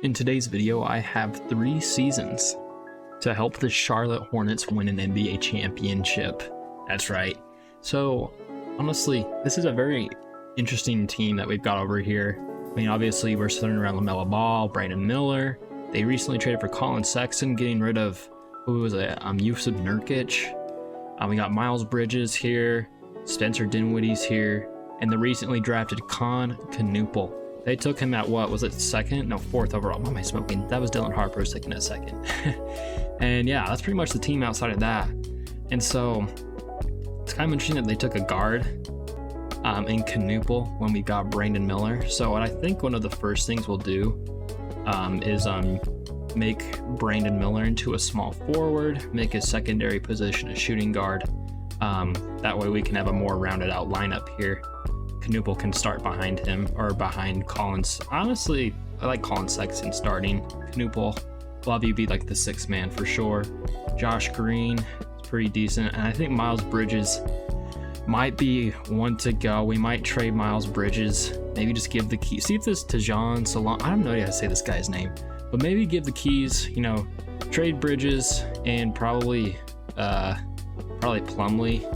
In today's video, I have 3 seasons to help the Charlotte Hornets win an NBA championship. That's right. So, honestly, this is a very interesting team that we've got over here. I mean, obviously, we're centered around LaMelo Ball, Brandon Miller. They recently traded for Colin Sexton, getting rid of, who was it, Yusuf Nurkic. We got Miles Bridges here, Spencer Dinwiddie's here, and the recently drafted Con Knuppel. They took him at what was it, second? No, fourth overall. What am I smoking? That was Dylan Harper's taking at second. And yeah, that's pretty much the team outside of that. And so it's kind of interesting that they took a guard in Knuppel when we got Brandon Miller. So what I think one of the first things we'll do is make Brandon Miller into a small forward, make his secondary position a shooting guard. That way we can have a more rounded out lineup here. Knuppel can start behind him or behind Collins. Honestly, I like Colin Sexton starting. Knuppel will have you be like the 6th man for sure. Josh Green is pretty decent, and I think Miles Bridges might be one to go. We might trade Miles Bridges. Maybe just give the key. See if this Tajon Salon. I don't know how to say this guy's name, but maybe give the keys. You know, trade Bridges and probably Plumlee.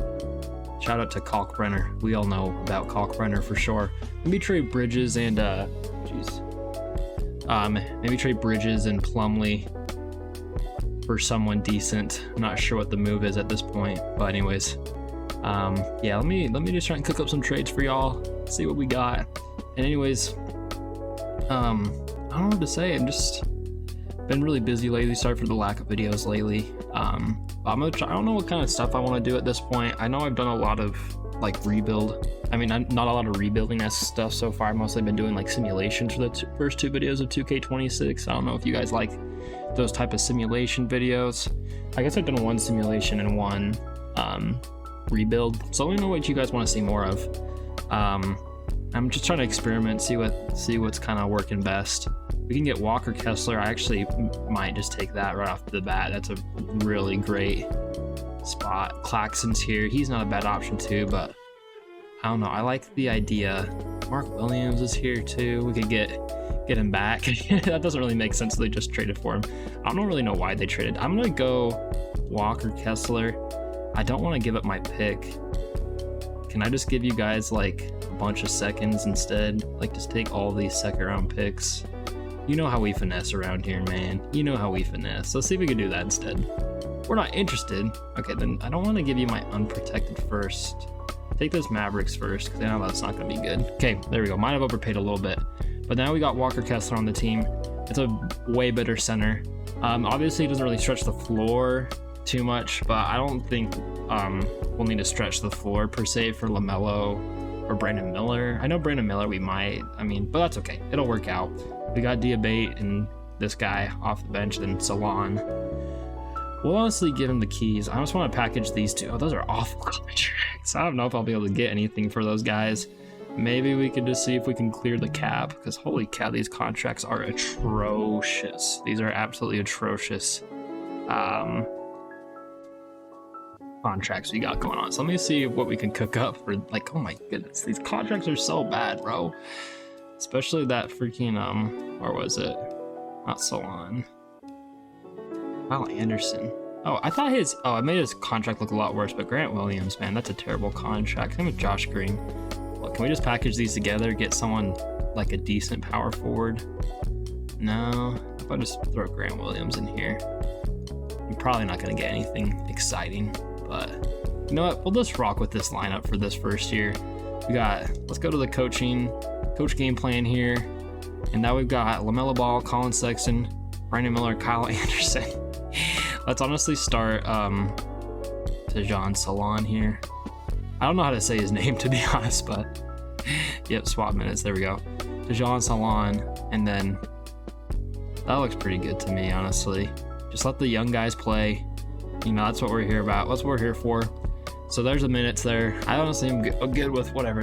Shout out to Kalkbrenner. We all know about Kalkbrenner for sure. Maybe trade Bridges and maybe trade Bridges and Plumlee for someone decent. I'm not sure what the move is at this point, but anyways, yeah. Let me just try and cook up some trades for y'all. See what we got. And anyways, I don't know what to say. I'm just been really busy lately. Sorry for the lack of videos lately. I'm gonna try. I don't know what kind of stuff I want to do at this point. I know I've done a lot of like rebuild. I mean, not a lot of rebuilding that stuff so far. I've mostly been doing like simulations for the first 2 videos of 2K26. I don't know if you guys like those type of simulation videos. I guess I've done 1 simulation and 1 rebuild. So let me know what you guys want to see more of. I'm just trying to experiment, see what's kind of working best. We can get Walker Kessler. I actually might just take that right off the bat. That's a really great spot. Claxton's here. He's not a bad option too, but I don't know. I like the idea. Mark Williams is here too. We could get him back. That doesn't really make sense. They just traded for him. I don't really know why they traded. I'm gonna go Walker Kessler. I don't want to give up my pick. Can I just give you guys like a bunch of seconds instead? Like just take all these 2nd round picks. You know how we finesse around here, man. You know how we finesse. Let's see if we can do that instead. We're not interested. Okay, then I don't want to give you my unprotected first. Take those Mavericks first, because I know that's not going to be good. Okay, there we go. Might have overpaid a little bit. But now we got Walker Kessler on the team. It's a way better center. Obviously, it doesn't really stretch the floor too much, but I don't think we'll need to stretch the floor per se for LaMelo or Brandon Miller. I know Brandon Miller we might. But that's okay. It'll work out. We got Diabate and this guy off the bench, then Salon. We'll honestly give him the keys. I just want to package these 2. Oh, those are awful contracts. I don't know if I'll be able to get anything for those guys. Maybe we could just see if we can clear the cap, because holy cow, these contracts are atrocious. These are absolutely atrocious contracts we got going on. So let me see what we can cook up for, like, oh my goodness, these contracts are so bad, bro. Especially that freaking, where was it? Not Salon. Kyle Anderson. Oh, I thought it made his contract look a lot worse, but Grant Williams, man, that's a terrible contract. Same with Josh Green. Well, can we just package these together, get someone like a decent power forward? No, if I just throw Grant Williams in here. I'm probably not going to get anything exciting, but you know what? We'll just rock with this lineup for this first year. Let's go to the coach game plan here. And now we've got LaMelo Ball, Colin Sexton, Brandon Miller, Kyle Anderson. Let's honestly start Tajon Salon here. I don't know how to say his name, to be honest, but yep, swap minutes. There we go. Tajon Salon, and then that looks pretty good to me, honestly. Just let the young guys play. You know, that's what we're here about. That's what we're here for. So there's the minutes there. I honestly am good with whatever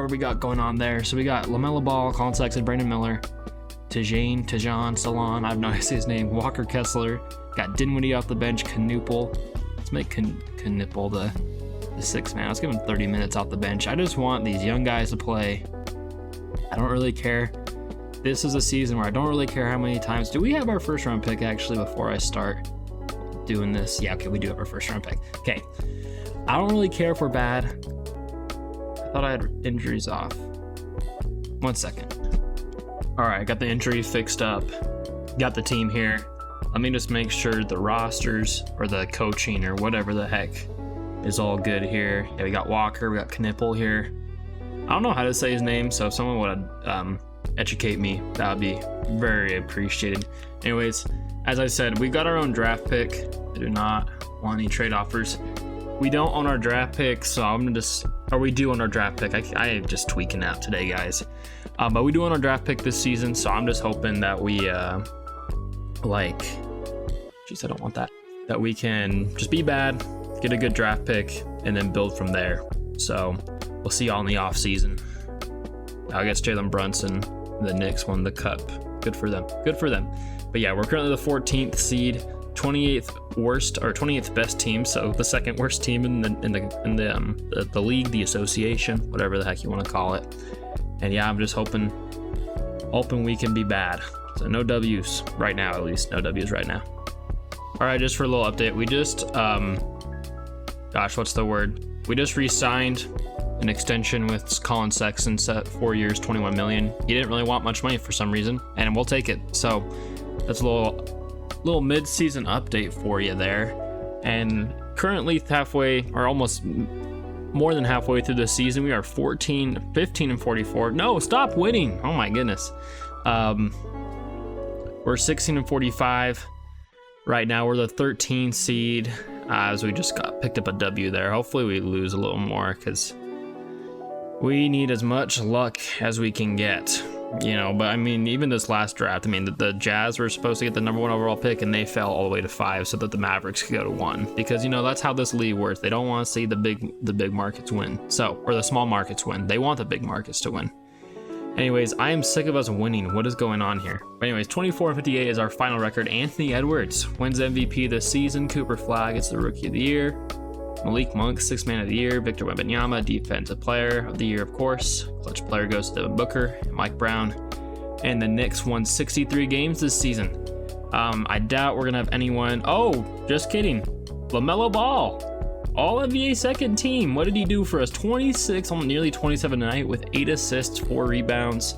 we got going on there. So we got LaMelo Ball, Colin Sexton, Brandon Miller, Tajon Salon. I have no idea his name. Walker Kessler. Got Dinwiddie off the bench. Knuppel. Let's make Knuppel the 6th man. Let's give him 30 minutes off the bench. I just want these young guys to play. I don't really care this is a season where I don't really care how many times. Do we have our first round pick actually before I start doing this? Yeah, okay, we do have our first round pick. Okay, I don't really care if we're bad. I thought I had injuries off. 1 second. All right, got the injury fixed up. Got the team here. Let me just make sure the rosters or the coaching or whatever the heck is all good here. Yeah, we got Walker, we got Knipple here. I don't know how to say his name, so if someone would educate me, that would be very appreciated. Anyways, as I said, we got our own draft pick. I do not want any trade offers. We don't own our draft pick, so I'm gonna just, or we do own our draft pick. I am just tweaking out today, guys. But we do own our draft pick this season, so I'm just hoping that we, jeez, I don't want that. That we can just be bad, get a good draft pick, and then build from there. So we'll see y'all in the off season. I guess Jalen Brunson, the Knicks won the cup. Good for them. Good for them. But yeah, we're currently the 14th seed, 28th worst or 28th best team. So the second worst team in the league, the association, whatever the heck you want to call it. And yeah, I'm just hoping we can be bad. So no W's right now, at least no W's right now. All right, just for a little update, we just, gosh, what's the word? We just re-signed an extension with Colin Sexton, set 4 years, $21 million. He didn't really want much money for some reason, and we'll take it. So that's a little mid-season update for you there. And currently halfway, or almost more than halfway through the season, we are 15 and 44. No, stop winning. Oh my goodness. We're 16 and 45. Right now, we're the 13 seed, as we just picked up a W there. Hopefully, we lose a little more because we need as much luck as we can get, you know. But I mean, even this last draft, I mean, the Jazz were supposed to get the number 1 overall pick, and they fell all the way to 5, so that the Mavericks could go to 1. Because you know that's how this league works. They don't want to see the big markets win, or the small markets win. They want the big markets to win. Anyways, I am sick of us winning. What is going on here? But anyways, 24-58 is our final record. Anthony Edwards wins MVP this season. Cooper Flagg gets the Rookie of the Year. Malik Monk, 6th Man of the Year. Victor Wembanyama, Defensive Player of the Year, of course. Clutch player goes to Devin Booker and Mike Brown. And the Knicks won 63 games this season. I doubt we're going to have anyone. Oh, just kidding. LaMelo Ball. All NBA second team. What did he do for us? 26, almost nearly 27 tonight with 8 assists, 4 rebounds.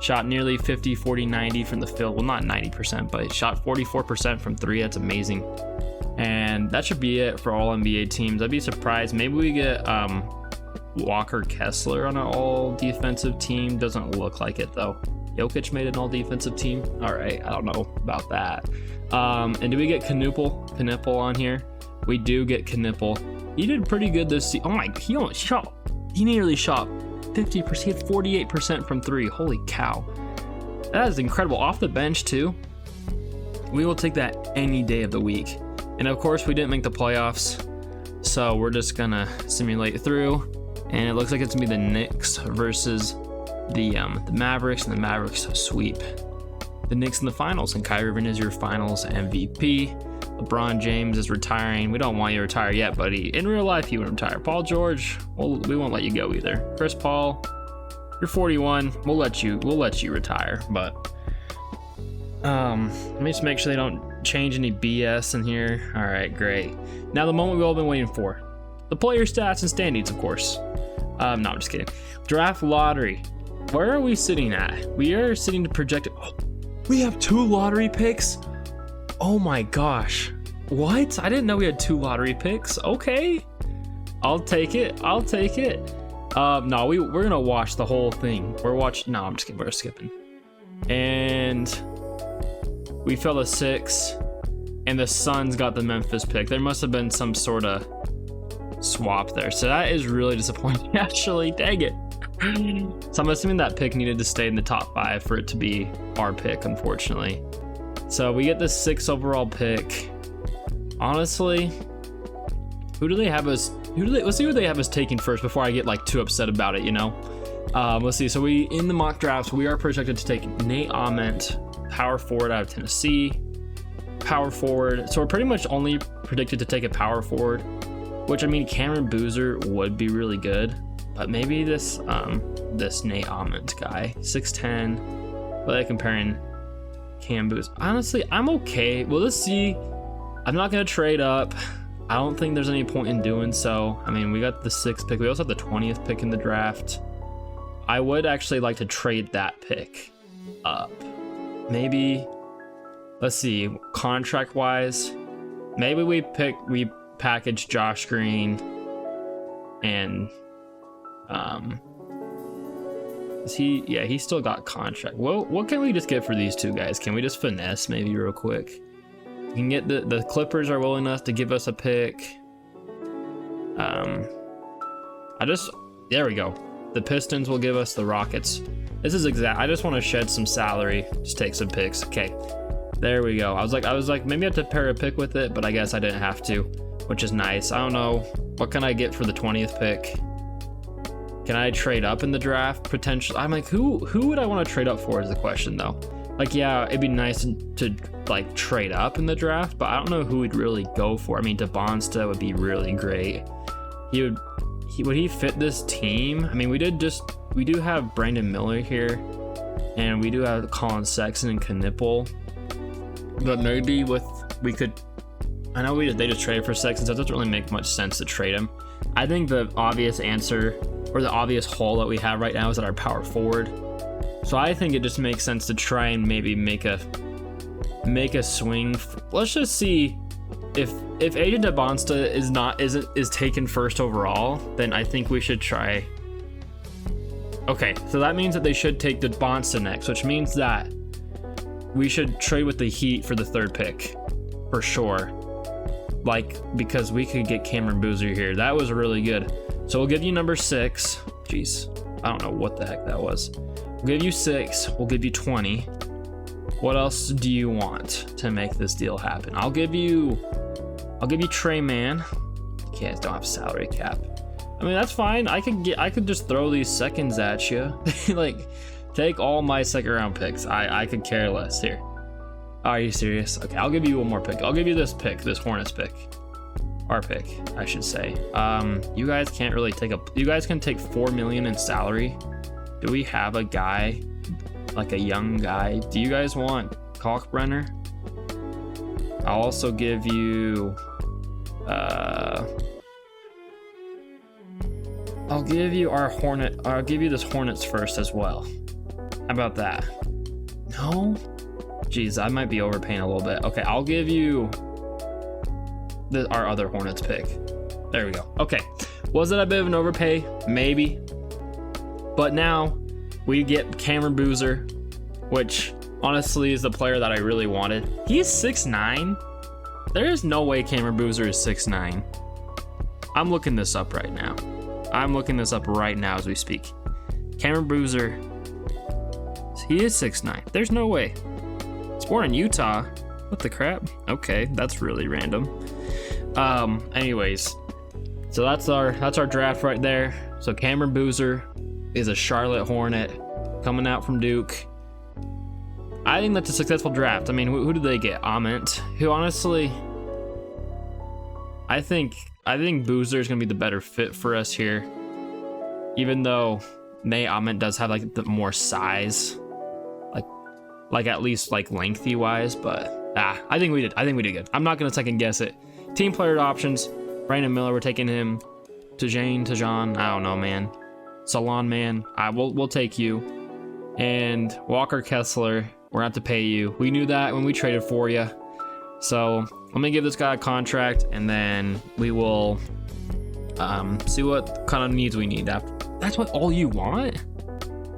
Shot nearly 50, 40, 90 from the field. Well, not 90%, but he shot 44% from 3. That's amazing. And that should be it for all NBA teams. I'd be surprised. Maybe we get Walker Kessler on an all defensive team. Doesn't look like it though. Jokic made an all defensive team. All right, I don't know about that. And do we get Knipple on here? We do get Knipple. He did pretty good this season. Oh my, he nearly shot 50%. He had 48% from 3. Holy cow. That is incredible. Off the bench too. We will take that any day of the week. And of course we didn't make the playoffs, so we're just gonna simulate through. And it looks like it's gonna be the Knicks versus the Mavericks, and the Mavericks sweep the Knicks in the finals. And Kyrie Irving is your finals MVP. LeBron James is retiring. We don't want you to retire yet, buddy. In real life, you would retire. Paul George, we won't let you go either. Chris Paul, you're 41. We'll let you retire. But let me just make sure they don't change any BS in here. All right, great. Now the moment we've all been waiting for: the player stats and standings, of course. No, I'm just kidding. Draft lottery. Where are we sitting at? We are sitting to project. Oh, we have 2 lottery picks. Oh my gosh. What? I didn't know we had 2 lottery picks. Okay. I'll take it. No, we're gonna watch the whole thing. No, I'm just kidding. We're skipping. And we fell to 6, and the Suns got the Memphis pick. There must have been some sort of swap there. So that is really disappointing, actually. Dang it. So I'm assuming that pick needed to stay in the top 5 for it to be our pick, unfortunately. So we get the 6th overall pick. Honestly, let's see who they have us taking first before I get like too upset about it, you know? Let's see. So in the mock drafts, we are projected to take Nate Ament, power forward out of Tennessee. Power forward. So we're pretty much only predicted to take a power forward, which I mean, Cameron Boozer would be really good, but maybe this Nate Ament guy, 6'10", But like comparing Cam Boozer. Honestly, I'm okay. Well, let's see. I'm not gonna trade up. I don't think there's any point in doing so. I mean, we got the 6th pick. We also have the 20th pick in the draft. I would actually like to trade that pick up. Maybe, let's see, contract wise, maybe we package Josh Green and is he, yeah, he still got contract. Well, what can we just get for these two guys? Can we just finesse maybe real quick? We can get the Clippers are willing enough to give us a pick. There we go. The Pistons will give us the Rockets. This is exact. I just want to shed some salary, just take some picks. Okay, there we go. I was like, maybe I have to pair a pick with it, but I guess I didn't have to, which is nice. I don't know. What can I get for the 20th pick? Can I trade up in the draft potentially? I'm like, who would I want to trade up for is the question though. Like, yeah, it'd be nice to like trade up in the draft, but I don't know who we'd really go for. I mean, DeBonsta would be really great. Would he fit this team? I mean, we do have Brandon Miller here, and we do have Colin Sexton and Knipple, but maybe I know they just traded for Sexton, so it doesn't really make much sense to trade him. I think the obvious answer, or the obvious hole that we have right now, is at our power forward. So I think it just makes sense to try and maybe make a swing. Let's just see if Aiden DeBonsta is taken first overall, then I think we should try. Okay, so that means that they should take DeBonsta next, which means that we should trade with the Heat for the 3rd pick for sure. Like, because we could get Cameron Boozer here. That was really good. So we'll give you number 6. Jeez, I don't know what the heck that was. We'll give you 6. We'll give you 20. What else do you want to make this deal happen? I'll give you Trey Mann. You guys don't have salary cap. I mean, that's fine. I could just throw these seconds at you. Like, take all my 2nd round picks. I could care less here. Are you serious? Okay, I'll give you one more pick. I'll give you this pick, this Hornets pick. Our pick, I should say. You guys can't really you guys can take $4 million in salary. Do we have a guy, like a young guy? Do you guys want Kalkbrenner? I'll also give you, I'll give you I'll give you this Hornets first as well. How about that? No? Jeez, I might be overpaying a little bit. Okay, I'll give you our other Hornets pick. There we go. Okay, was it a bit of an overpay? Maybe. But now we get Cameron Boozer, which honestly is the player that I really wanted. He's 6'9". There is no way Cameron Boozer is 6'9". I'm looking this up right now. As we speak. Cameron Boozer, he is 6'9". There's no way. He's born in Utah. What the crap? Okay, that's really random. Anyways, so that's our draft right there. So Cameron Boozer is a Charlotte Hornet coming out from Duke. I think that's a successful draft. I mean, who did they get? Ament, who honestly, I think Boozer is gonna be the better fit for us here. Even though Ament does have like the more size, like at least like lengthy wise, but I think we did good. I'm not gonna second guess it. Team player options. Brandon Miller, we're taking him. Tajon, I don't know, man. Salon man, we'll take you. And Walker Kessler, we're gonna have to pay you. We knew that when we traded for you. So let me give this guy a contract, and then we will see what kind of needs we need after. That's what all you want?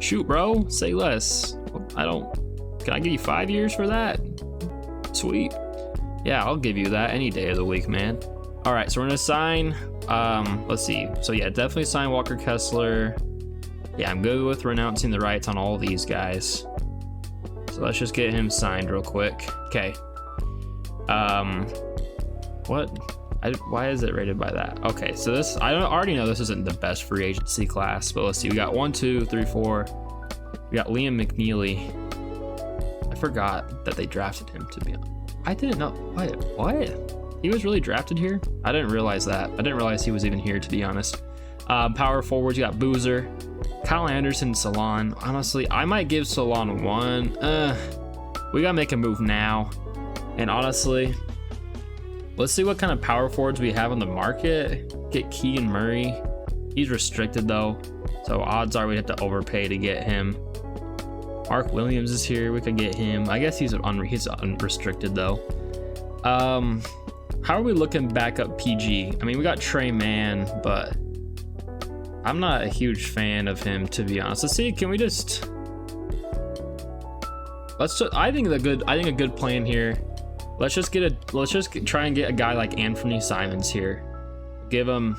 Shoot, bro, say less. Can I give you 5 years for that? Sweet. Yeah, I'll give you that any day of the week, man. All right, so we're gonna sign, let's see. So yeah, definitely sign Walker Kessler. Yeah, I'm good with renouncing the rights on all these guys. So let's just get him signed real quick. Okay. Why is it rated by that? Okay, so this, I already know this isn't the best free agency class, but let's see. We got 1, 2, 3, 4. We got Liam McNeely. I forgot that they drafted him, to be honest. I didn't know. What? He was really drafted here? I didn't realize that. I didn't realize he was even here, to be honest. Power forwards, you got Boozer, Kyle Anderson, Salon. Honestly, I might give Salon one. We gotta make a move now. And honestly, let's see what kind of power forwards we have on the market. Get Keegan Murray. He's restricted though, so odds are we'd have to overpay to get him. Mark Williams is here. We could get him. I guess he's unrestricted though. How are we looking back up PG? I mean, we got Trey Mann, but I'm not a huge fan of him, to be honest. Let's see. Can we just? I think a good plan here. Let's just try and get a guy like Anthony Simons here. Give him.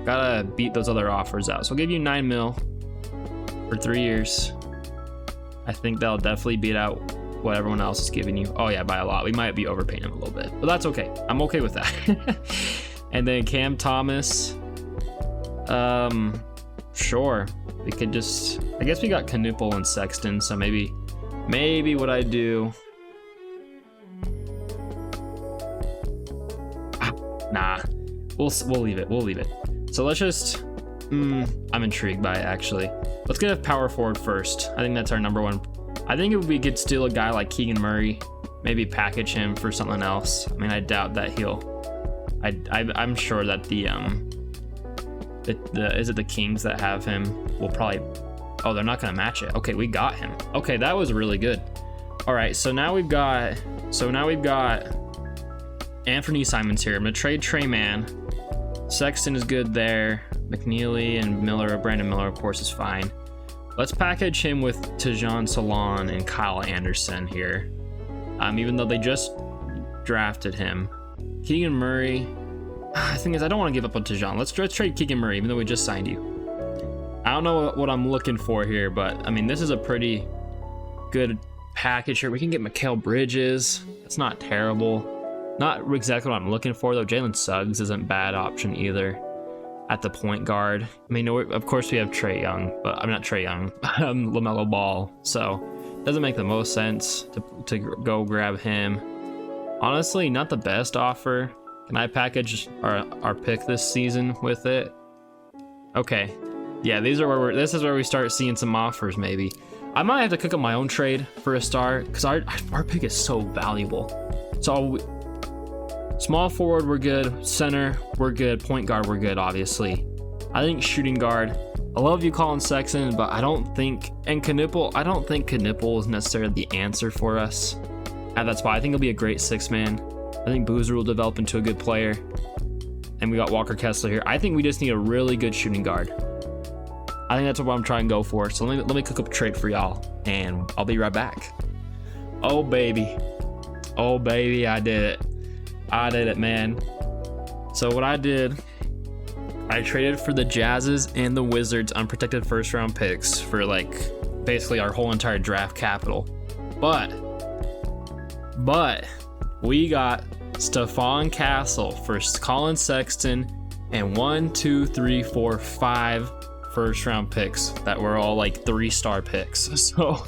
Gotta beat those other offers out. So I'll give you 9 mil for 3 years. I think that'll definitely beat out what everyone else is giving you. Oh yeah, by a lot. We might be overpaying him a little bit, but that's okay. I'm okay with that. And then Cam Thomas. Sure. We could just. I guess we got Knuppel and Sexton, so maybe what I do. Nah, we'll leave it. We'll leave it. So let's just. I'm intrigued by it actually. Let's get a power forward first. I think that's our number one. I think if we could steal a guy like Keegan Murray, maybe package him for something else. I mean, I doubt that I'm sure that is it the Kings that have him? Will probably. Oh, they're not gonna match it. Okay, we got him. Okay, that was really good. All right, so now we've got Anthony Simons here. I'm gonna trade Trey Mann. Sexton is good there. McNeely and Miller, Brandon Miller, of course, is fine. Let's package him with Tajon Salon and Kyle Anderson here. Even though they just drafted him. Keegan Murray. The thing is, I don't want to give up on Tajon. Let's trade Keegan Murray, even though we just signed you. I don't know what I'm looking for here, but I mean, this is a pretty good package here. We can get Mikal Bridges. That's not terrible. Not exactly what I'm looking for, though. Jalen Suggs isn't a bad option either at the point guard. I mean, of course we have Trae Young, but I'm not Trae Young. LaMelo Ball. So it doesn't make the most sense to go grab him. Honestly, not the best offer. Can I package our pick this season with it? Okay. Yeah, this is where we start seeing some offers maybe. I might have to cook up my own trade for a star because our pick is so valuable. So small forward, we're good. Center, we're good. Point guard, we're good, obviously. I think shooting guard. I love you calling Sexton, but I don't think Knuppel is necessarily the answer for us at that spot. I think he'll be a great 6-man. I think Boozer will develop into a good player. And we got Walker Kessler here. I think we just need a really good shooting guard. I think that's what I'm trying to go for. So let me cook up a trade for y'all, and I'll be right back. Oh baby, I did it, man. So what I did, I traded for the Jazz's and the Wizards unprotected first round picks for like basically our whole entire draft capital. But we got Stephon Castle for Colin Sexton and 5 first round picks that were all like 3-star picks. So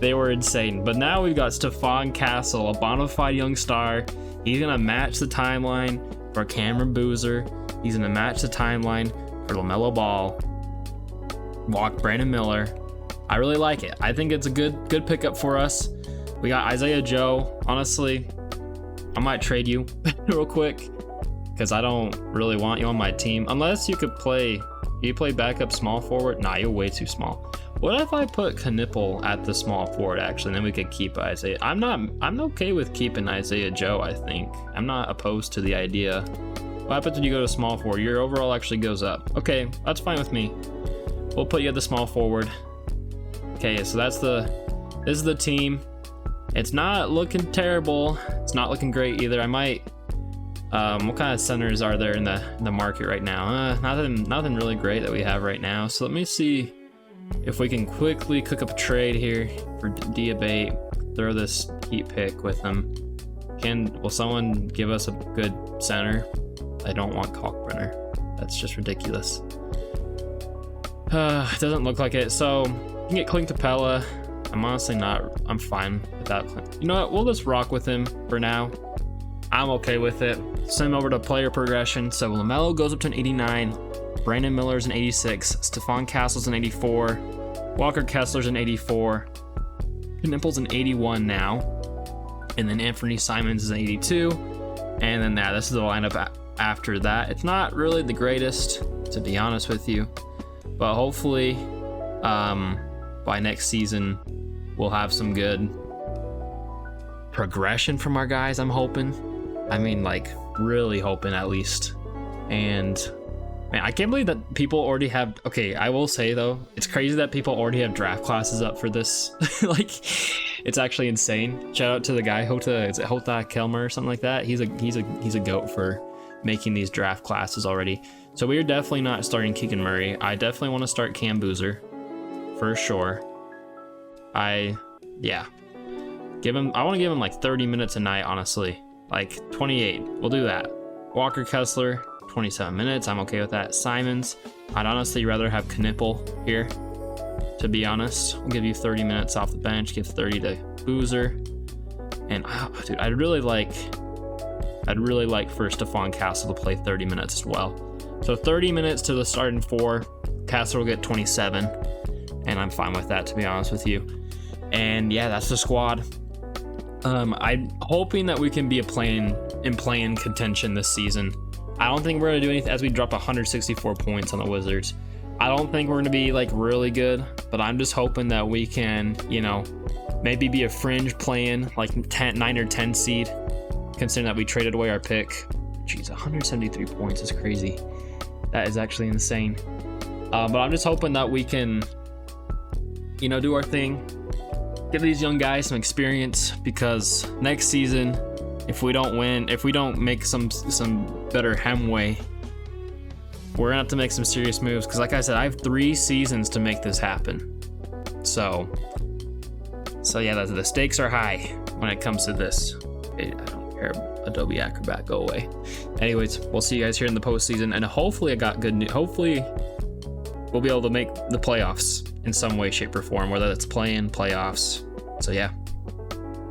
they were insane. But now we've got Stephon Castle, a bona fide young star. He's gonna match the timeline for Cameron Boozer. He's gonna match the timeline for LaMelo Ball, Brandon Miller. I really like it. I think it's a good pickup for us. We got Isaiah Joe. Honestly, I might trade you real quick because I don't really want you on my team unless you could play. You play backup small forward? Nah, you're way too small. What if I put Knuppel at the small forward actually, and then we could keep Isaiah? I'm okay with keeping Isaiah Joe, I think. I'm not opposed to the idea. What happens when you go to small forward? Your overall actually goes up. Okay, that's fine with me. We'll put you at the small forward. Okay, so this is the team. It's not looking terrible. It's not looking great either. I might. What kind of centers are there in the market right now? Nothing really great that we have right now. So let me see if we can quickly cook up a trade here for Diabate. Throw this Heat pick with them. Will someone give us a good center? I don't want Kalkbrenner. That's just ridiculous. It doesn't look like it. So you can get Clint Capella. I'm fine with that. You know what? We'll just rock with him for now. I'm okay with it. Send him over to player progression. So LaMelo goes up to an 89. Brandon Miller's an 86. Stephon Castle's an 84. Walker Kessler's an 84. Knipple's an 81 now. And then Anthony Simons is an 82. And then this is the lineup after that. It's not really the greatest, to be honest with you. But hopefully, by next season, we'll have some good progression from our guys, I'm hoping. I mean, like, really hoping at least. And man, I can't believe that people already have, okay, I will say though, it's crazy that people already have draft classes up for this. Like, it's actually insane. Shout out to the guy, is it Hota Kelmer or something like that? He's a goat for making these draft classes already. So we are definitely not starting Keegan Murray. I definitely want to start Cam Boozer for sure. I want to give him like 30 minutes a night, honestly. Like 28. We'll do that. Walker Kessler, 27 minutes. I'm okay with that. Simons, I'd honestly rather have Knipple here, to be honest. I'll give you 30 minutes off the bench, give 30 to Boozer. And dude, I'd really like for Stephon Castle to play 30 minutes as well. So 30 minutes to the starting 4. Castle will get 27. And I'm fine with that, to be honest with you. And yeah, that's the squad. I'm hoping that we can be in play-in contention this season. I don't think we're going to do anything as we drop 164 points on the Wizards. I don't think we're going to be like really good, but I'm just hoping that we can, maybe be a fringe play-in, like 9 or 10 seed, considering that we traded away our pick. Jeez, 173 points is crazy. That is actually insane. But I'm just hoping that we can, do our thing. Give these young guys some experience, because next season, if we don't win, if we don't make some better headway, we're gonna have to make some serious moves. Because like I said, I have 3 seasons to make this happen. So yeah, the stakes are high when it comes to this. I don't care. Adobe Acrobat, go away. Anyways, we'll see you guys here in the postseason, and hopefully I got good news. Hopefully we'll be able to make the playoffs in some way, shape, or form, whether that's play-in, playoffs. So yeah.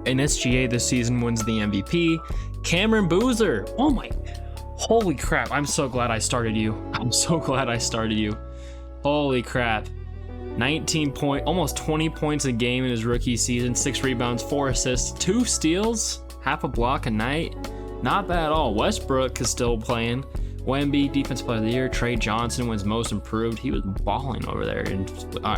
And SGA this season wins the MVP. Cameron Boozer. Oh my, holy crap. I'm so glad I started you. Holy crap. 19 point, almost 20 points a game in his rookie season, 6 rebounds, 4 assists, 2 steals, half a block a night. Not bad at all. Westbrook is still playing. Wemby, Defensive Player of the Year. Trey Johnson wins Most Improved. He was balling over there in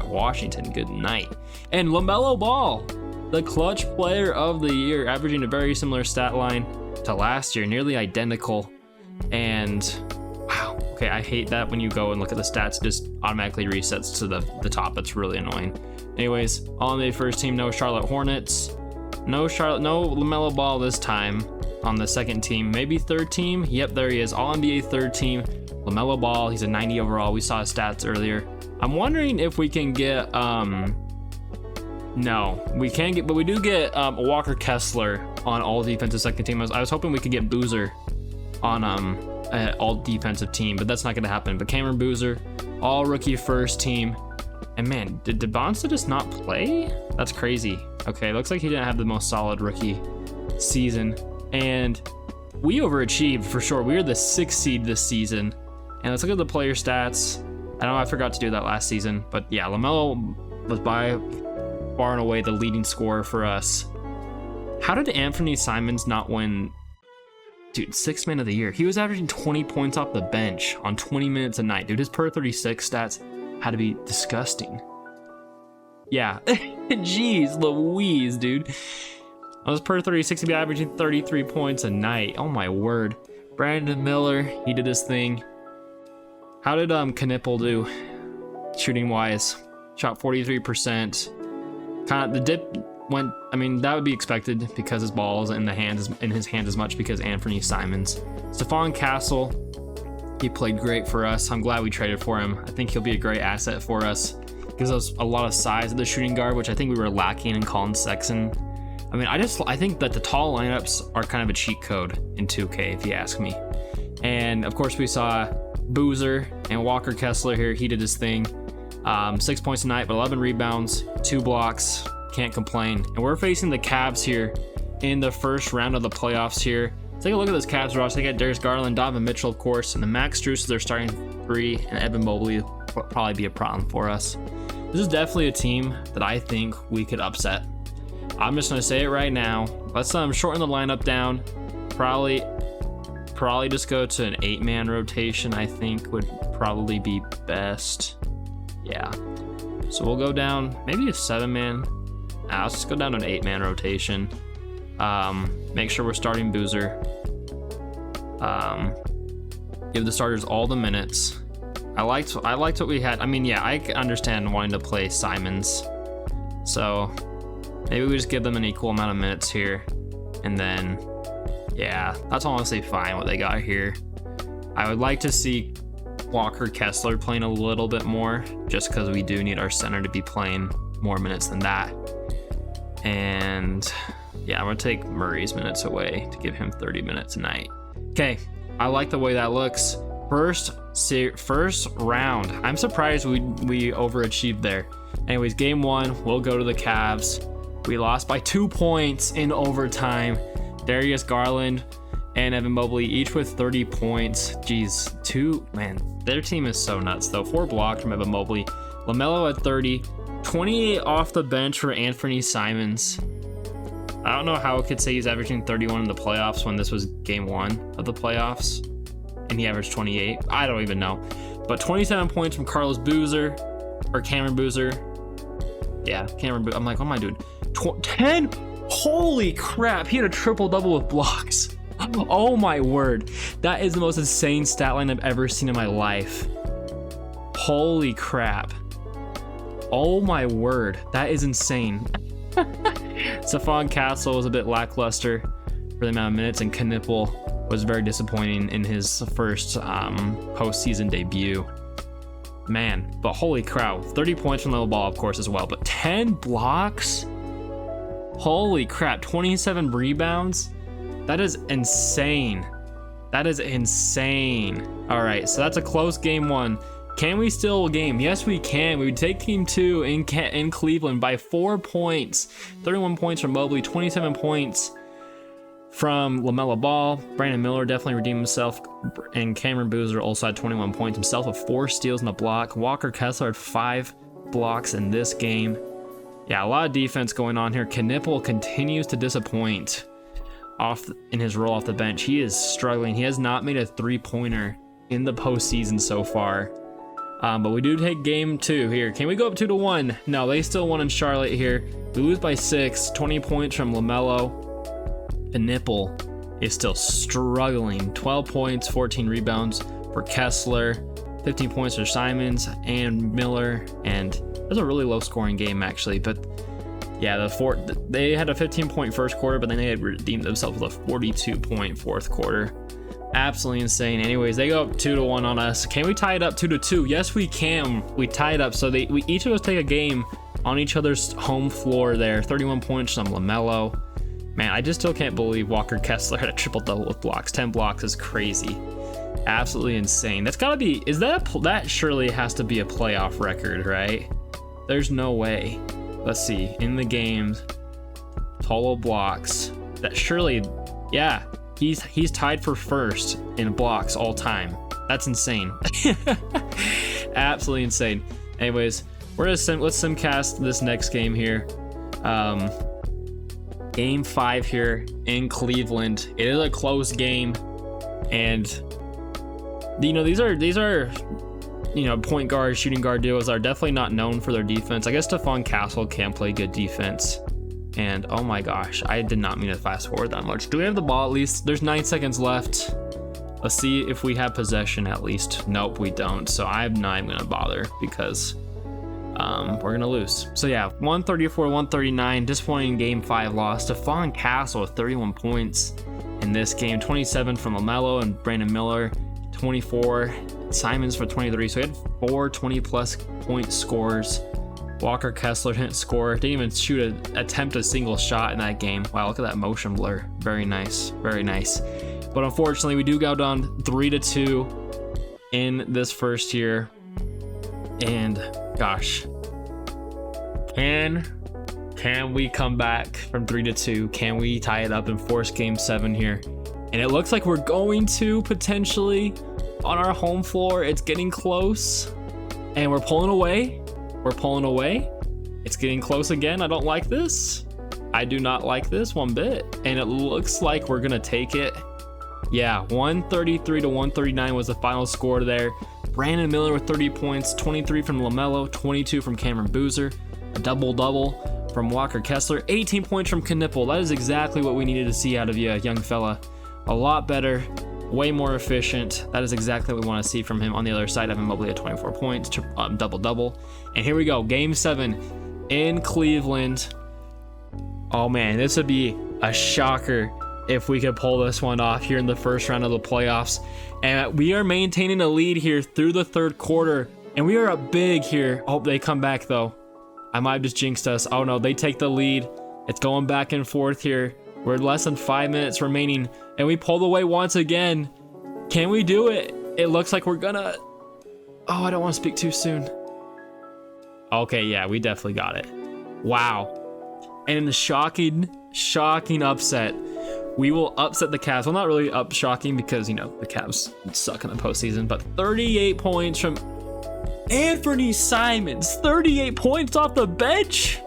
Washington. Good night. And LaMelo Ball, the Clutch Player of the Year, averaging a very similar stat line to last year, nearly identical. And wow, okay, I hate that when you go and look at the stats, it just automatically resets to the top. That's really annoying. Anyways, All-NBA first team, no Charlotte Hornets. No LaMelo Ball this time. On the second team, maybe third team. Yep, there he is. All-NBA third team. LaMelo Ball, he's a 90 overall. We saw his stats earlier. I'm wondering if we can get, no, we can't get, but we do get Walker Kessler on all defensive second team. I was hoping we could get Boozer on all defensive team, but that's not going to happen. But Cameron Boozer, all rookie first team. And man, did Bonsta just not play? That's crazy. Okay, looks like he didn't have the most solid rookie season. And we overachieved for sure. We were the 6th seed this season. And let's look at the player stats. I know I forgot to do that last season, but yeah, LaMelo was by far and away the leading scorer for us. How did Anthony Simons not win, dude, 6th man of the year? He was averaging 20 points off the bench on 20 minutes a night. Dude, his per 36 stats had to be disgusting. Yeah, jeez Louise, dude. I was per 36, he'd be averaging 33 points a night. Oh my word. Brandon Miller, he did his thing. How did Knipple do shooting wise? Shot 43%. Kind of the dip went, I mean, that would be expected because his ball is in his hand as much because Anthony Simons. Stephon Castle, he played great for us. I'm glad we traded for him. I think he'll be a great asset for us. Gives us a lot of size at the shooting guard, which I think we were lacking in Colin Sexton. I mean, I think that the tall lineups are kind of a cheat code in 2K, if you ask me. And of course, we saw Boozer and Walker Kessler here. He did his thing. 6 points a night, but 11 rebounds, 2 blocks. Can't complain. And we're facing the Cavs here in the first round of the playoffs here. Let's take a look at this Cavs roster. They got Darius Garland, Donovan Mitchell, of course, and the Max Strus is their starting 3, and Evan Mobley will probably be a problem for us. This is definitely a team that I think we could upset. I'm just gonna say it right now. Let's shorten the lineup down. Probably just go to an 8-man rotation. I think would probably be best. Yeah. So we'll go down maybe a 7-man. Let's just go down to an 8-man rotation. Make sure we're starting Boozer. Give the starters all the minutes. I liked what we had. I mean, yeah, I understand wanting to play Simons. So maybe we just give them an equal amount of minutes here. And then, yeah, that's honestly fine what they got here. I would like to see Walker Kessler playing a little bit more, just because we do need our center to be playing more minutes than that. And yeah, I'm gonna take Murray's minutes away to give him 30 minutes a night. Okay, I like the way that looks. First round. I'm surprised we overachieved there. Anyways, game 1, we'll go to the Cavs. We lost by 2 points in overtime. Darius Garland and Evan Mobley each with 30 points. Jeez, man, their team is so nuts though. 4 blocks from Evan Mobley. LaMelo at 30, 28 off the bench for Anthony Simons. I don't know how it could say he's averaging 31 in the playoffs when this was game 1 of the playoffs and he averaged 28. I don't even know. But 27 points from Carlos Boozer, or Cameron Boozer. Yeah, Cameron Boozer. I'm like, what am I doing? 10? Holy crap, he had a triple-double with blocks. Oh my word. That is the most insane stat line I've ever seen in my life. Holy crap. Oh my word, that is insane. Stephon Castle was a bit lackluster for the amount of minutes, and Knipple was very disappointing in his first postseason debut. Man, but holy crap, 30 points from Little Ball, of course, as well, but 10 blocks? Holy crap, 27 rebounds? That is insane. That is insane. All right, so that's a close game 1. Can we steal a game? Yes, we can. We would take team 2 in Cleveland by 4 points. 31 points from Mobley, 27 points from LaMelo Ball. Brandon Miller definitely redeemed himself, and Cameron Boozer also had 21 points himself with 4 steals in the block. Walker Kessler had 5 blocks in this game. Yeah, a lot of defense going on here. Knipple continues to disappoint in his role off the bench. He is struggling. He has not made a 3-pointer in the postseason so far. But we do take game 2 here. Can we go up 2-1? No, they still won in Charlotte here. We lose by 6. 20 points from LaMelo. Knipple is still struggling. 12 points, 14 rebounds for Kessler. 15 points for Simons and Miller. And it was a really low scoring game actually. But yeah, they had a 15-point first quarter, but then they had redeemed themselves with a 42-point fourth quarter. Absolutely insane. Anyways, they go up 2-1 on us. Can we tie it up 2-2? Yes, we can. We tie it up. So we each of us take a game on each other's home floor there. 31 points from LaMelo. Man, I just still can't believe Walker Kessler had a triple-double with blocks. 10 blocks is crazy. Absolutely insane. That's gotta be, that surely has to be a playoff record, right? There's no way. Let's see, in the games, total blocks. That surely, yeah, he's tied for first in blocks all time. That's insane. Absolutely insane. Anyways, let's simcast this next game here. Game 5 here in Cleveland. It is a close game, and these are point guard, shooting guard duos are definitely not known for their defense. I guess Stephon Castle can play good defense. And oh my gosh, I did not mean to fast forward that much. Do we have the ball at least? There's 9 seconds left. Let's see if we have possession at least. Nope, we don't. So I'm not even gonna bother because we're gonna lose. So yeah, 134-139, disappointing game 5 loss. Stephon Castle with 31 points in this game, 27 from LaMelo and Brandon Miller, 24. Simons for 23. So he had 4 20-plus point scores. Walker Kessler didn't score, didn't even attempt a single shot in that game. Wow, look at that motion blur. Very nice, very nice. But unfortunately, we do go down 3-2 in this first year. And gosh, can we come back from 3-2? Can we tie it up and force game 7 here? And it looks like we're going to potentially on our home floor. It's getting close. And we're pulling away. We're pulling away. It's getting close again. I don't like this. I do not like this one bit. And it looks like we're going to take it. Yeah, 133 to 139 was the final score there. Brandon Miller with 30 points, 23 from LaMelo, 22 from Cameron Boozer, a double-double from Walker Kessler, 18 points from Knipple. That is exactly what we needed to see out of you, young fella. A lot better, way more efficient. That is exactly what we want to see from him. On the other side, Evan Mobley at 24 points, double-double. And here we go, Game 7 in Cleveland. Oh man, this would be a shocker if we could pull this one off here in the first round of the playoffs. And we are maintaining a lead here through the third quarter, and we are up big here. Hope they come back though. I might have just jinxed us. Oh no, they take the lead. It's going back and forth here. We're less than 5 minutes remaining, and we pulled away once again. Can we do it? It looks like we're gonna... Oh, I don't want to speak too soon. Okay, yeah, we definitely got it. Wow. And in the shocking upset, we will upset the Cavs. Well, not really shocking because, you know, the Cavs suck in the postseason, but 38 points from Anthony Simons. 38 points off the bench?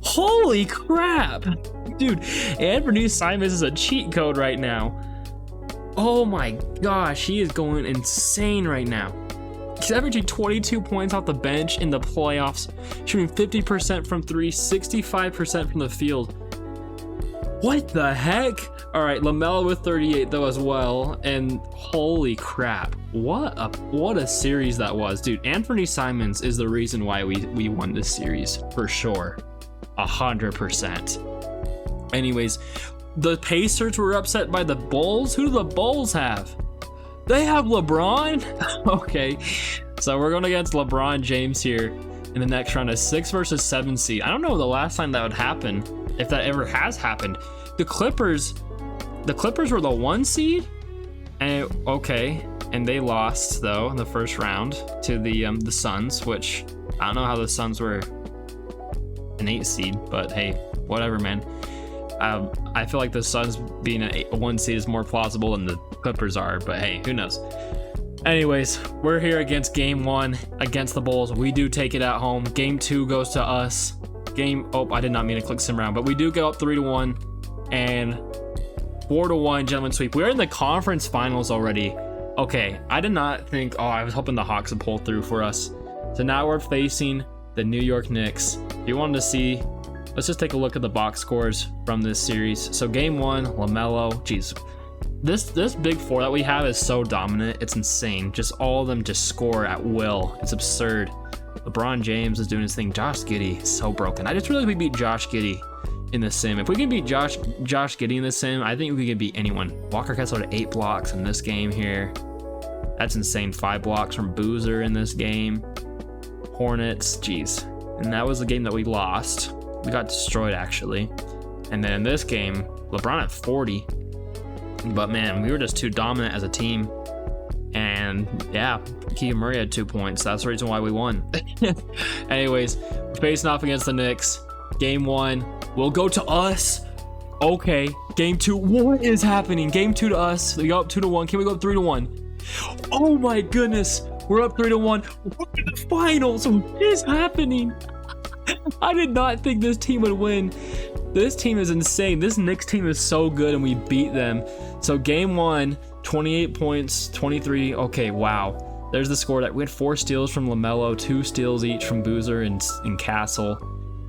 Holy crap. Dude, Anthony Simons is a cheat code right now. Oh my gosh, he is going insane right now. He's averaging 22 points off the bench in the playoffs, shooting 50% from three, 65% from the field. What the heck? All right, LaMelo with 38 though as well, and holy crap, what a series that was, dude. Anthony Simons is the reason why we won this series for sure, 100%. Anyways, the Pacers were upset by the Bulls. Who do the Bulls have? They have LeBron? Okay, so we're going against LeBron James here in the next round, a 6 versus 7 seed. I don't know the last time that would happen, if that ever has happened. The Clippers were the 1 seed, and okay, and they lost though in the first round to the Suns, which I don't know how the Suns were an 8 seed, but hey, whatever, man. I feel like the Suns being a 1 seed is more plausible than the Clippers are, but hey, who knows? Anyways, we're here against Game 1 against the Bulls. We do take it at home. Game 2 goes to us. I did not mean to click sim round, but we do go up 3-1 and 4-1 gentlemen sweep. We're in the conference finals already. Okay, I did not think, I was hoping the Hawks would pull through for us. So now we're facing the New York Knicks. If you wanted to see, let's just take a look at the box scores from this series. So game 1, LaMelo, geez. This big four that we have is so dominant, it's insane. Just all of them just score at will. It's absurd. LeBron James is doing his thing. Josh Giddey, so broken. I just really hope we beat Josh Giddey in the sim. If we can beat Josh Giddey in the sim, I think we can beat anyone. Walker Kessler to 8 blocks in this game here. That's insane. 5 blocks from Boozer in this game. Hornets, geez. And that was the game that we lost. We got destroyed actually. And then in this game, LeBron at 40. But man, we were just too dominant as a team. And yeah, Keegan Murray had 2 points. That's the reason why we won. Anyways, we're facing off against the Knicks. Game 1 will go to us. Okay, game 2. What is happening? Game 2 to us. We go up 2-1. Can we go up 3-1? Oh my goodness. We're up 3-1. We're in the finals. What is happening? I did not think this team would win. This team is insane. This Knicks team is so good and we beat them. So game 1, 28 points, 23. Okay, wow. There's the score. That we had 4 steals from LaMelo, 2 steals each from Boozer and Castle.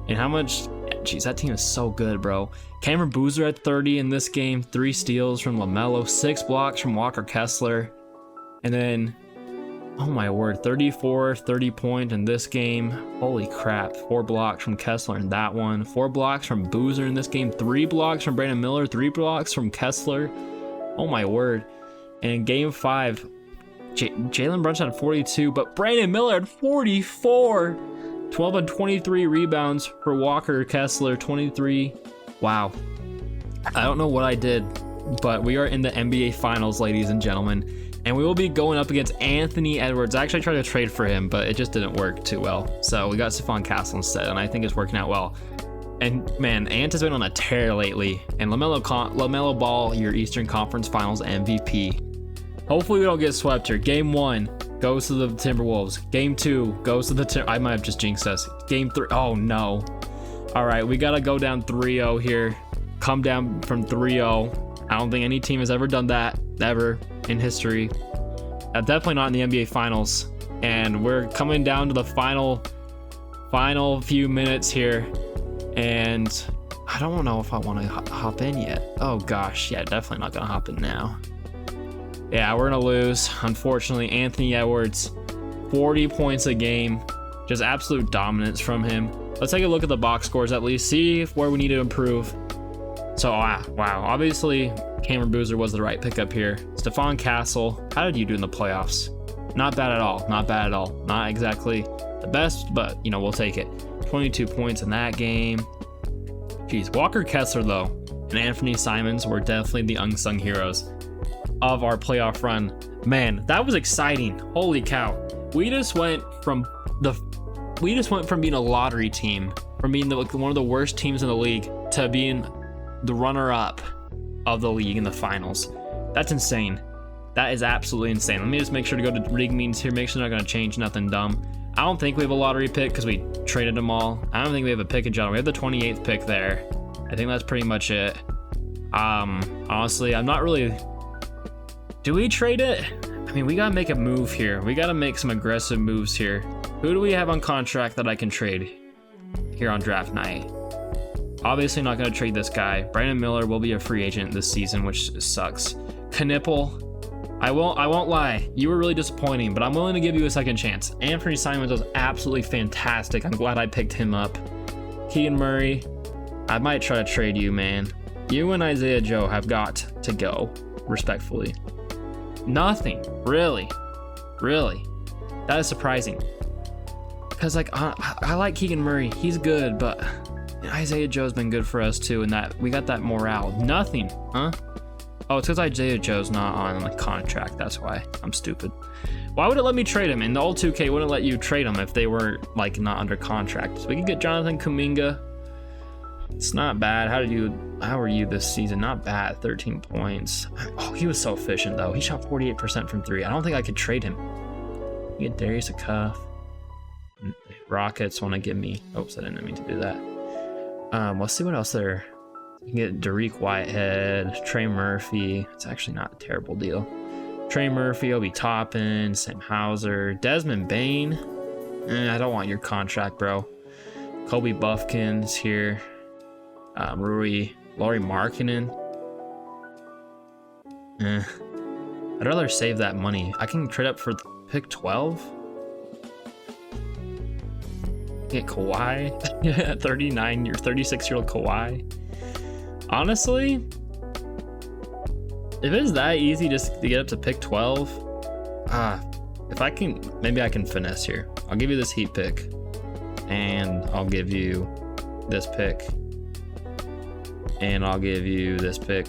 And how much? Geez, that team is so good, bro. Cameron Boozer had 30 in this game, 3 steals from LaMelo, 6 blocks from Walker Kessler. And then, oh my word, 34, 30 points in this game. Holy crap, 4 blocks from Kessler in that one. 4 blocks from Boozer in this game, 3 blocks from Brandon Miller, 3 blocks from Kessler. Oh my word. And in game 5, Jalen Brunson had 42, but Brandon Miller had 44. 12 and 23 rebounds for Walker Kessler, 23. Wow. I don't know what I did, but we are in the NBA Finals, ladies and gentlemen. And we will be going up against Anthony Edwards. I actually tried to trade for him, but it just didn't work too well. So we got Stephon Castle instead, and I think it's working out well. And man, Ant has been on a tear lately. And LaMelo Ball, your Eastern Conference Finals MVP. Hopefully we don't get swept here. Game 1 goes to the Timberwolves. Game 2 goes to the I might have just jinxed us. Game 3. Oh no. All right, we gotta go down 3-0 here. Come down from 3-0. I don't think any team has ever done that ever in history. Definitely not in the NBA Finals. And we're coming down to the final few minutes here. And I don't know if I want to hop in yet. Oh gosh, yeah, definitely not gonna hop in now. Yeah, we're gonna lose. Unfortunately, Anthony Edwards, 40 points a game. Just absolute dominance from him. Let's take a look at the box scores at least, see where we need to improve. So, wow, obviously Cameron Boozer was the right pickup here. Stephon Castle, how did you do in the playoffs? Not bad at all, not bad at all. Not exactly the best, but you know, we'll take it. 22 points in that game. Jeez, Walker Kessler though, and Anthony Simons were definitely the unsung heroes of our playoff run. Man, that was exciting. Holy cow. We just went from being a lottery team, from being one of the worst teams in the league, to being the runner-up of the league in the finals. That's insane. That is absolutely insane. Let me just make sure to go to rig meetings here, make sure they're not going to change nothing dumb. I don't think we have a lottery pick because we traded them all. I don't think we have a pick in general. We have the 28th pick there. I think that's pretty much it. Honestly, I'm not really... Do we trade it? I mean, we got to make a move here. We got to make some aggressive moves here. Who do we have on contract that I can trade here on draft night? Obviously not going to trade this guy. Brandon Miller will be a free agent this season, which sucks. Knipple, I won't lie. You were really disappointing, but I'm willing to give you a second chance. Anthony Simons was absolutely fantastic. I'm glad I picked him up. Keegan Murray, I might try to trade you, man. You and Isaiah Joe have got to go, respectfully. Nothing, really. That is surprising. Because like I like Keegan Murray, he's good, but Isaiah Joe's been good for us too, and that we got that morale. Nothing, huh? Oh, it's because Isaiah Joe's not on the contract. That's why. I'm stupid. Why would it let me trade him? In the old 2K, wouldn't let you trade him if they were like not under contract. So we can get Jonathan Kuminga. It's not bad. How are you this season? Not bad. 13 points. Oh, he was so efficient though. He shot 48% from 3. I don't think I could trade him. You get Darius Cuff. Rockets want to give me. Oops, I didn't mean to do that. Let's see what else there. You can get Dariq Whitehead, Trey Murphy. It's actually not a terrible deal. Trey Murphy, Obi Toppin, Sam Hauser, Desmond Bain. I don't want your contract, bro. Kobe Buffkin's here. Laurie Markkinen. I'd rather save that money. I can trade up for pick 12. Get Kawhi. 39 or 36-year-old Kawhi. Honestly, if it's that easy just to get up to pick 12, if I can, maybe I can finesse here. I'll give you this Heat pick, and I'll give you this pick, and I'll give you this pick,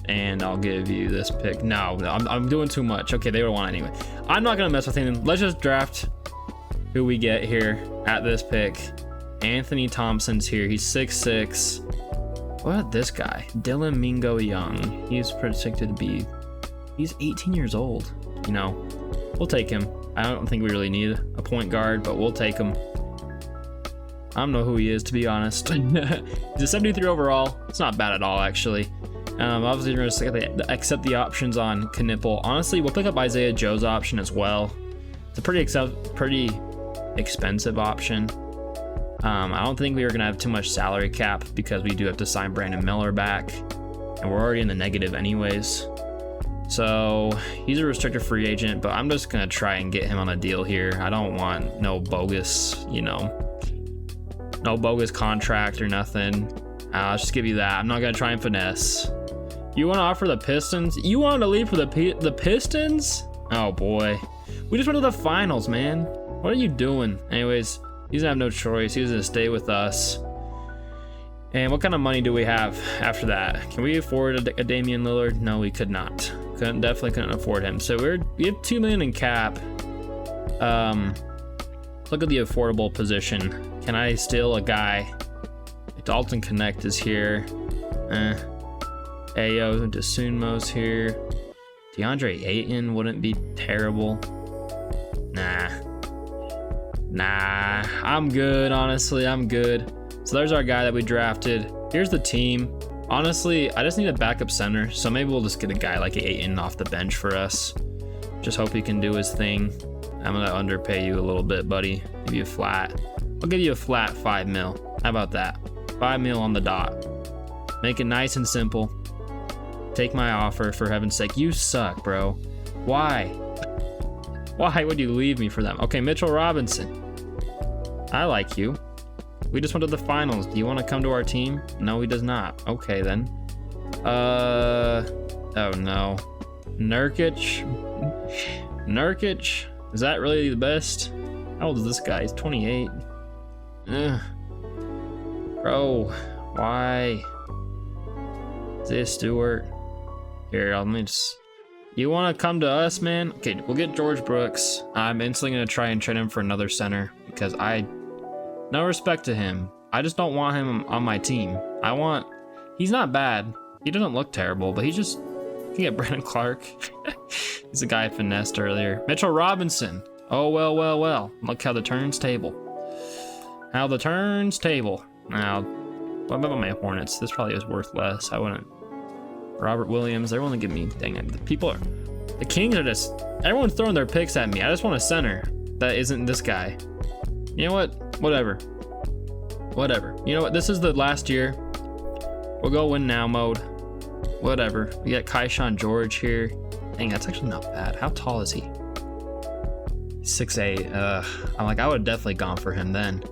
and I'll give you this pick. No, I'm doing too much. Okay, they would want anyway. I'm not gonna mess with anything. Let's just draft who we get here at this pick. Anthony Thompson's here. He's 6'6". What about this guy? Dylan Mingo Young. He's predicted to be... He's 18 years old. You know, we'll take him. I don't think we really need a point guard, but we'll take him. I don't know who he is, to be honest. He's a 73 overall. It's not bad at all, actually. Obviously, we're going to accept the options on Knipple. Honestly, we'll pick up Isaiah Joe's option as well. It's a pretty expensive option. I don't think we are going to have too much salary cap because we do have to sign Brandon Miller back, and we're already in the negative anyways. So he's a restricted free agent, but I'm just going to try and get him on a deal here. I don't want no bogus, no bogus contract or nothing. I'll just give you that. I'm not going to try and finesse. You want to offer the Pistons? You want to leave for the Pistons? Oh boy. We just went to the finals, man. What are you doing? Anyways, he's gonna have no choice. He's gonna stay with us. And what kind of money do we have after that? Can we afford a Damian Lillard? No, we could not. Definitely couldn't afford him. So we have $2 million in cap. Look at the affordable position. Can I steal a guy? Dalton Connect is here. Ayo and Desunmo's here. DeAndre Ayton wouldn't be terrible. Nah, I'm good, honestly, I'm good. So there's our guy that we drafted. Here's the team. Honestly, I just need a backup center, so maybe we'll just get a guy like Ayton off the bench for us. Just hope he can do his thing. I'm gonna underpay you a little bit, buddy. Give you a flat. I'll give you a flat 5 mil. How about that? 5 mil on the dot. Make it nice and simple. Take my offer, for heaven's sake. You suck, bro. Why? Why would you leave me for them? Okay, Mitchell Robinson. I like you. We just went to the finals. Do you want to come to our team? No, he does not. Okay, then. Oh no. Nurkic? Is that really the best? How old is this guy? He's 28. Ugh. Bro, why? Isaiah Stewart. Here, let me just... You want to come to us, man? Okay, we'll get George Brooks. I'm instantly going to try and trade him for another center because no respect to him. I just don't want him on my team. He's not bad. He doesn't look terrible, but he's just... You can get Brandon Clark. He's a guy I finessed earlier. Mitchell Robinson. Oh, well. Look how the turns table. Now, what about my Hornets? This probably is worth less. I wouldn't... Robert Williams, they're willing to give me... Dang it. The Kings are just... Everyone's throwing their picks at me. I just want a center that isn't this guy. You know what? Whatever. You know what? This is the last year. We'll go win now mode. Whatever. We got Kaishan George here. Dang, that's actually not bad. How tall is he? 6'8". I would have definitely gone for him then.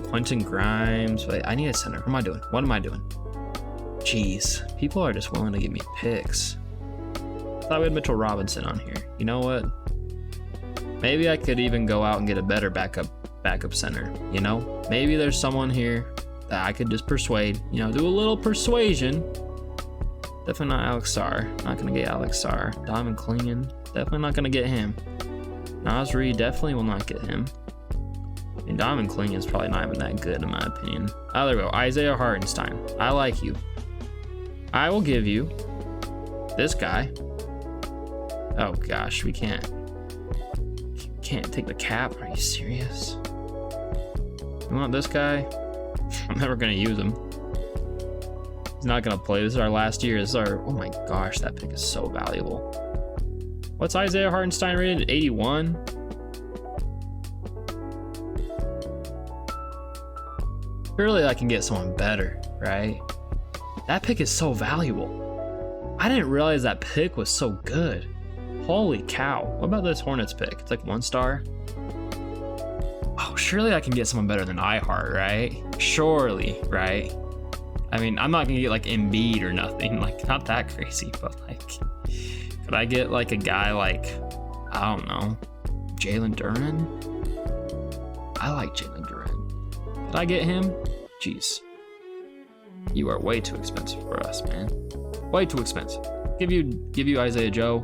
Quentin Grimes. Wait, I need a center. What am I doing? Jeez, people are just willing to give me picks. I thought we had Mitchell Robinson on here. You know what? Maybe I could even go out and get a better backup center. You know, maybe there's someone here that I could just persuade. You know, do a little persuasion. Definitely not Alex Sarr. Not gonna get Alex Sarr. Diamond Clingan. Definitely not gonna get him. Nas Reed definitely will not get him. I mean, Diamond Clingan is probably not even that good in my opinion. Oh, there we go. Isaiah Hartenstein. I like you. I will give you this guy. Oh gosh, we can't take the cap. Are you serious? You want this guy? I'm never gonna use him. He's not gonna play. This is our last year. Oh my gosh, that pick is so valuable. What's Isaiah Hartenstein rated? 81? Surely I can get someone better, right? That pick is so valuable. I didn't realize that pick was so good. Holy cow. What about this Hornets pick? It's like 1 star. Oh, surely I can get someone better than iHeart, right? Surely, right? I mean, I'm not gonna get like Embiid or nothing, like not that crazy, but like, could I get like a guy like, I don't know, Jalen Duren? I like Jalen Duren. Could I get him? Jeez. You are way too expensive for us, man. Way too expensive. Give you Isaiah Joe.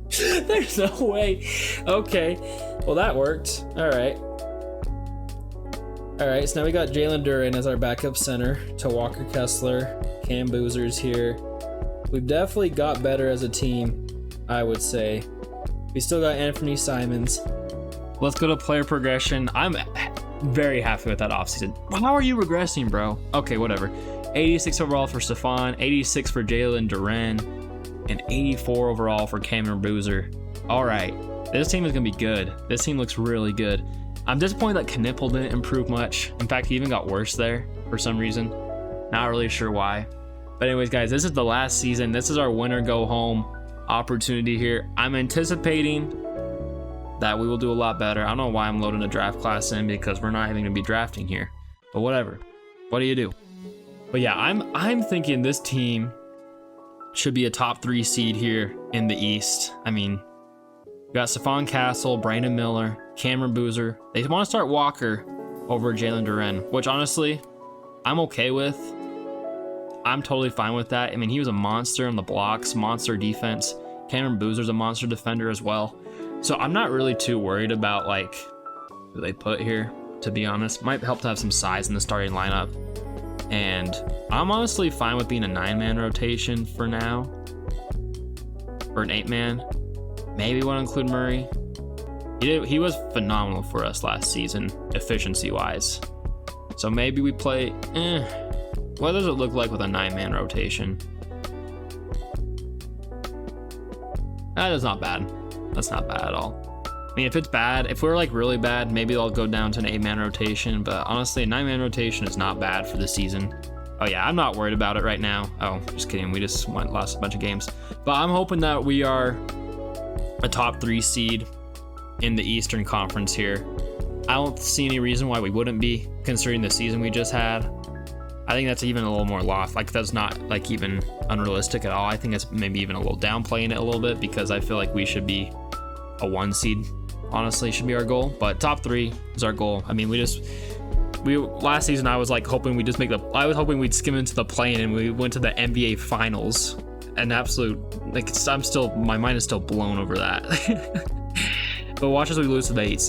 There's no way. Okay. Well, that worked. All right. So now we got Jalen Duren as our backup center to Walker Kessler. Cam Boozer's here. We've definitely got better as a team, I would say. We still got Anthony Simons. Let's go to player progression. I'm very happy with that offseason. How are you regressing, bro? Okay, whatever. 86 overall for Stephon, 86 for Jalen Duren, and 84 overall for Cameron Boozer. All right, this team is gonna be good. This team looks really good. I'm disappointed that Knipple didn't improve much. In fact, he even got worse there for some reason. Not really sure why. But anyways, guys, this is the last season. This is our winner go home opportunity here. I'm anticipating that we will do a lot better. I don't know why I'm loading a draft class in because we're not even gonna be drafting here. But whatever. What do you do? But yeah, I'm thinking this team should be a top 3 seed here in the East. I mean, we got Stephon Castle, Brandon Miller, Cameron Boozer. They want to start Walker over Jalen Duren, which honestly, I'm okay with. I'm totally fine with that. I mean, he was a monster on the blocks, monster defense. Cameron Boozer's a monster defender as well. So I'm not really too worried about like who they put here. to be honest. Might help to have some size in the starting lineup. And I'm honestly fine with being a 9-man rotation for now. Or an 8-man. Maybe want to include Murray. He was phenomenal for us last season, efficiency-wise. So maybe we play... What does it look like with a 9-man rotation? That is not bad. That's not bad at all. I mean, if it's bad, if we're like really bad, maybe I'll go down to an 8-man rotation. But honestly, a 9-man rotation is not bad for the season. Oh yeah, I'm not worried about it right now. Oh, just kidding. We just lost a bunch of games. But I'm hoping that we are a top 3 seed in the Eastern Conference here. I don't see any reason why we wouldn't be, considering the season we just had. I think that's even a little more loft. Like, that's not like even unrealistic at all. I think it's maybe even a little downplaying it a little bit, because I feel like we should be a 1 seed. Honestly, should be our goal. But top 3 is our goal. I mean, last season I was like hoping we just I was hoping we'd skim into the play-in, and we went to the NBA Finals. An absolute, like, my mind is still blown over that. But watch as we lose to the 8th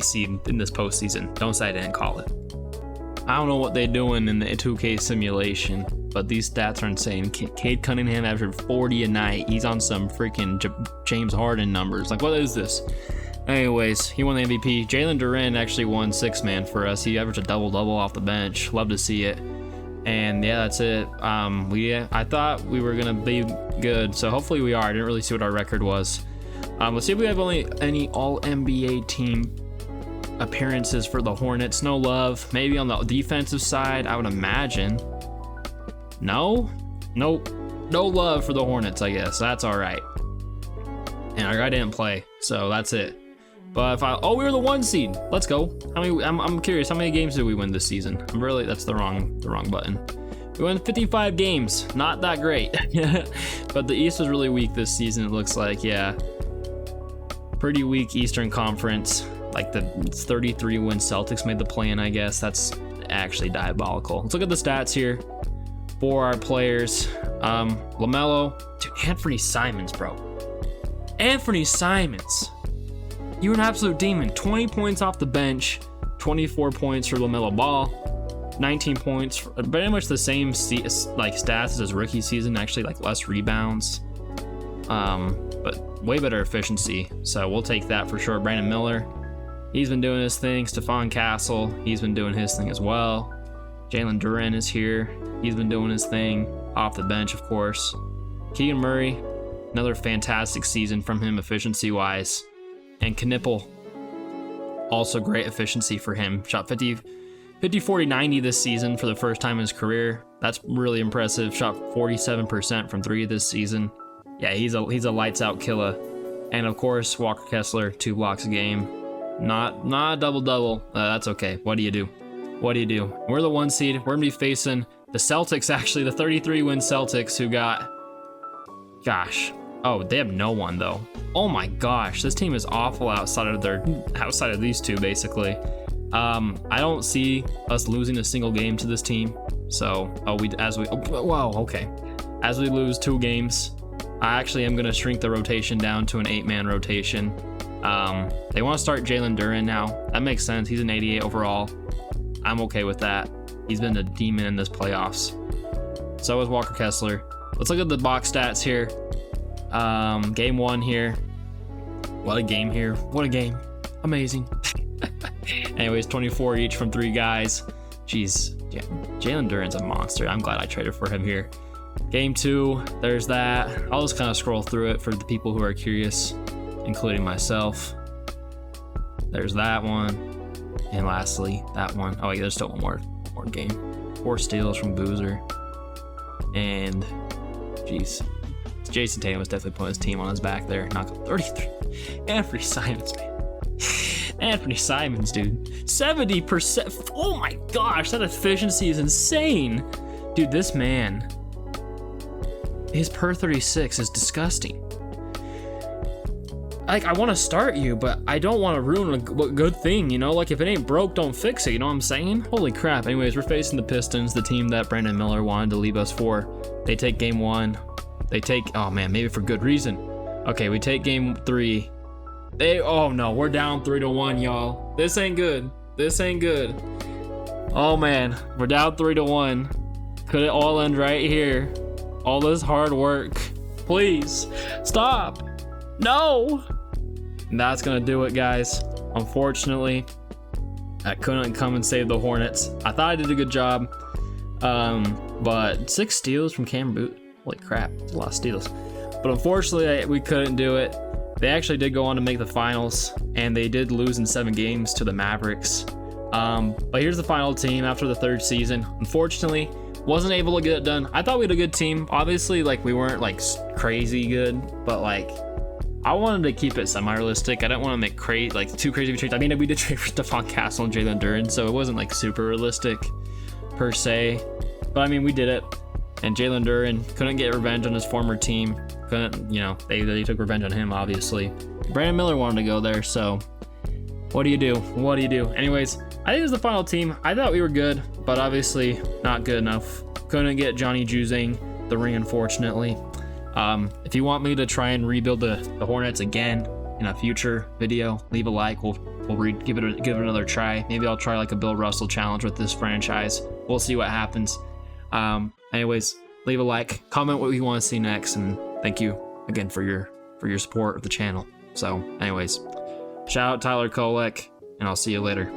seed in this postseason. Don't say I didn't call it. I don't know what they're doing in the 2K simulation, but these stats are insane. Cade Cunningham averaged 40 a night. He's on some freaking James Harden numbers. Like, what is this? Anyways, he won the MVP. Jalen Duren actually won 6-man for us. He averaged a double-double off the bench. Love to see it. And yeah, that's it. I thought we were gonna be good, so hopefully we are. I didn't really see what our record was. Let's see if we have any All-NBA team appearances for the Hornets. No love. Maybe on the defensive side, I would imagine. Nope. No love for the Hornets, I guess. That's all right. And our guy didn't play, so that's it. But we were the 1 seed. Let's go. I'm curious, how many games did we win this season? That's the wrong button. We won 55 games. Not that great. But the East was really weak this season, it looks like. Yeah. Pretty weak Eastern Conference. Like the 33 win Celtics made the play-in, I guess. That's actually diabolical. Let's look at the stats here for our players. LaMelo, dude, Anthony Simons, bro. Anthony Simons. You're an absolute demon. 20 points off the bench, 24 points for LaMelo Ball, 19 points, pretty much the same stats as his rookie season, actually like less rebounds. But way better efficiency. So we'll take that for sure. Brandon Miller, he's been doing his thing. Stephon Castle, he's been doing his thing as well. Jalen Duren is here. He's been doing his thing off the bench, of course. Keegan Murray, another fantastic season from him efficiency-wise. And Knipple, also great efficiency for him. Shot 50, 40, 90 this season for the first time in his career. That's really impressive. Shot 47% from 3 this season. Yeah, he's a lights-out killer. And of course, Walker Kessler, 2 blocks a game. Not a double-double. That's okay. What do you do? We're the 1 seed. We're gonna be facing the Celtics, actually, the 33-win Celtics, who got, gosh, oh, they have no one though. Oh my gosh, this team is awful outside of these two, basically. I don't see us losing a single game to this team. So, as we lose 2 games, I actually am gonna shrink the rotation down to an 8-man rotation. They want to start Jalen Duren now. That makes sense. He's an 88 overall. I'm okay with that. He's been a demon in this playoffs. So is Walker Kessler. Let's look at the box stats here. Game 1 here. What a game here. What a game. Amazing. Anyways, 24 each from 3 guys. Jeez. Yeah, Jalen Duren's a monster. I'm glad I traded for him here. Game 2, there's that. I'll just kind of scroll through it for the people who are curious, including myself. There's that one. And lastly, that one. Oh, wait, there's still one more game. 4 steals from Boozer. And, jeez. Jason Tatum was definitely putting his team on his back there. Knock up 33. Anthony Simons, man. Anthony Simons, dude. 70%. Oh my gosh, that efficiency is insane. Dude, this man, his per 36 is disgusting. Like, I want to start you, but I don't want to ruin a good thing, you know? Like, if it ain't broke, don't fix it, you know what I'm saying? Holy crap. Anyways, we're facing the Pistons, the team that Brandon Miller wanted to leave us for. They take game 1. They take, oh man, maybe for good reason. Okay, we take game 3. Oh no, we're down 3-1, y'all. This ain't good. This ain't good. Oh man, we're down 3-1. Could it all end right here? All this hard work. Please, stop. No. And that's gonna do it, guys. Unfortunately, I couldn't come and save the Hornets. I thought I did a good job. But 6 steals from Cam Boot. Holy crap, that's a lot of steals. But unfortunately, we couldn't do it. They actually did go on to make the finals, and they did lose in 7 games to the Mavericks. But here's the final team after the 3rd season. Unfortunately, wasn't able to get it done. I thought we had a good team. Obviously, like, we weren't like crazy good, but like, I wanted to keep it semi-realistic. I didn't want to make too crazy of a trade. I mean, we did trade for Stephon Castle and Jalen Duren, so it wasn't like super realistic per se. But I mean, we did it. And Jalen Duren couldn't get revenge on his former team. Couldn't, you know, they took revenge on him, obviously. Brandon Miller wanted to go there, so what do you do? What do you do? Anyways, I think it was the final team. I thought we were good, but obviously not good enough. Couldn't get Johnny Juzang the ring, unfortunately. If you want me to try and rebuild the Hornets again in a future video, leave a like. We'll give it another try. Maybe I'll try like a Bill Russell challenge with this franchise. We'll see what happens. Anyways, leave a like, comment what you want to see next, and thank you again for your support of the channel. So anyways, shout out Tyler Kolek, and I'll see you later.